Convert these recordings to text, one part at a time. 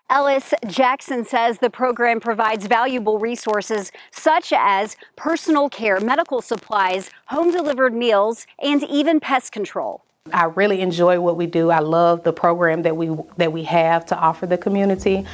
Ellis Jackson says the program provides valuable resources such as personal care, medical supplies, home-delivered meals, and even pest control. I really enjoy what we do. I love the program that we have to offer the community.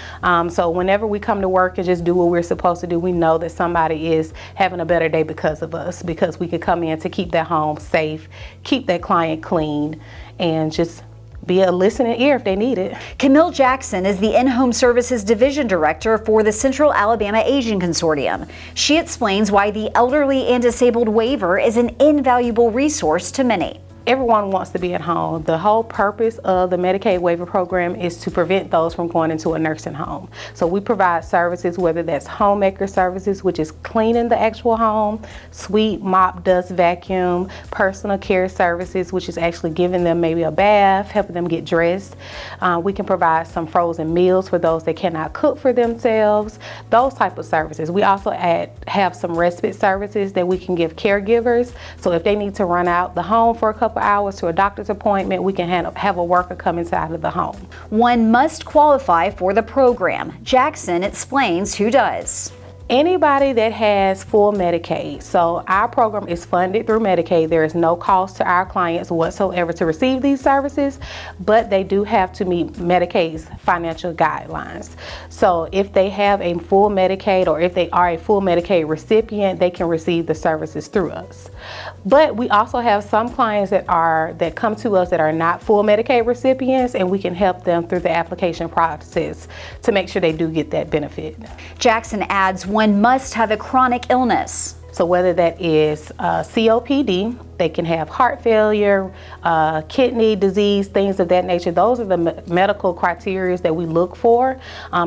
So whenever we come to work and just do what we're supposed to do, we know that somebody is having a better day because of us, because we can come in to keep their home safe, keep that client clean, and just be a listening ear if they need it. Camille Jackson is the In-Home Services Division Director for the Central Alabama Aging Consortium. She explains why the elderly and disabled waiver is an invaluable resource to many. Everyone wants to be at home. The whole purpose of the Medicaid waiver program is to prevent those from going into a nursing home. So we provide services, whether that's homemaker services, which is cleaning the actual home, sweep, mop, dust, vacuum, personal care services, which is actually giving them maybe a bath, helping them get dressed. We can provide some frozen meals for those that cannot cook for themselves, those type of services. We also have some respite services that we can give caregivers. So if they need to run out the home for a couple hours to a doctor's appointment, we can have a worker come inside of the home. One must qualify for the program. Jackson explains who does. Anybody that has full Medicaid. So our program is funded through Medicaid. There is no cost to our clients whatsoever to receive these services, but they do have to meet Medicaid's financial guidelines. So if they have a full Medicaid, or if they are a full Medicaid recipient, they can receive the services through us. But we also have some clients that come to us that are not full Medicaid recipients, and we can help them through the application process to make sure they do get that benefit. Jackson adds, one must have a chronic illness. So whether that is COPD, they can have heart failure, kidney disease, things of that nature. Those are the medical criteria that we look for.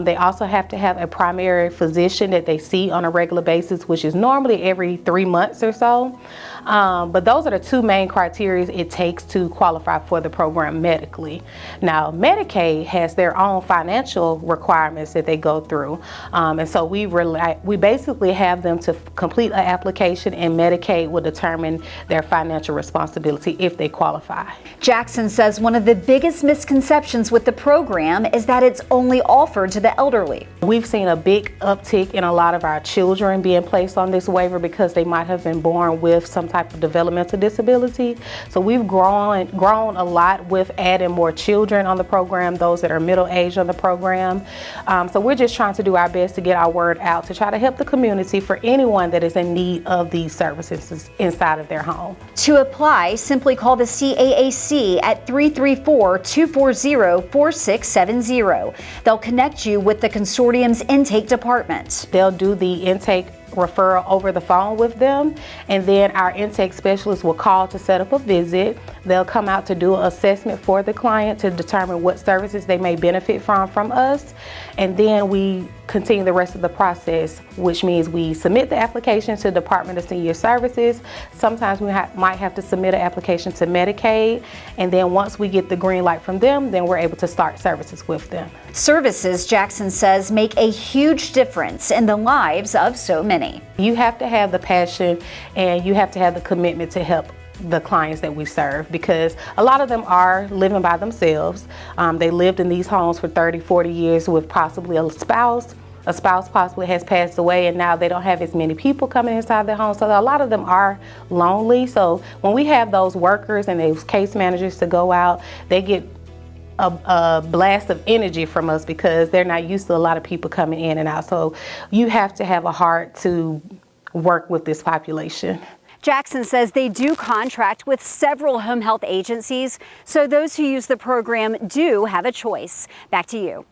They also have to have a primary physician that they see on a regular basis, which is normally every 3 months or so. But those are the two main criteria it takes to qualify for the program medically. Now, Medicaid has their own financial requirements that they go through. And so we basically have them to complete an application, and Medicaid will determine their financial responsibility if they qualify. Jackson says one of the biggest misconceptions with the program is that it's only offered to the elderly. We've seen a big uptick in a lot of our children being placed on this waiver because they might have been born with some type of developmental disability. So we've grown a lot with adding more children on the program, those that are middle-aged on the program. So we're just trying to do our best to get our word out to try to help the community for anyone that is in need of these services inside of their home. To apply, simply call the CAAC at 334-240-4670. They'll connect you with the consortium's intake department. They'll do the intake referral over the phone with them, and then our intake specialist will call to set up a visit. They'll come out to do an assessment for the client to determine what services they may benefit from us, and then we continue the rest of the process, which means we submit the application to the Department of Senior Services. Sometimes we might have to submit an application to Medicaid, and then once we get the green light from them, then we're able to start services with them. Services, Jackson says, make a huge difference in the lives of so many. You have to have the passion, and you have to have the commitment to help the clients that we serve, because a lot of them are living by themselves. They lived in these homes for 30, 40 years with possibly a spouse. A spouse possibly has passed away, and now they don't have as many people coming inside their home. So a lot of them are lonely. So when we have those workers and those case managers to go out, they get a blast of energy from us because they're not used to a lot of people coming in and out. So you have to have a heart to work with this population. Jackson says they do contract with several home health agencies, so those who use the program do have a choice. Back to you.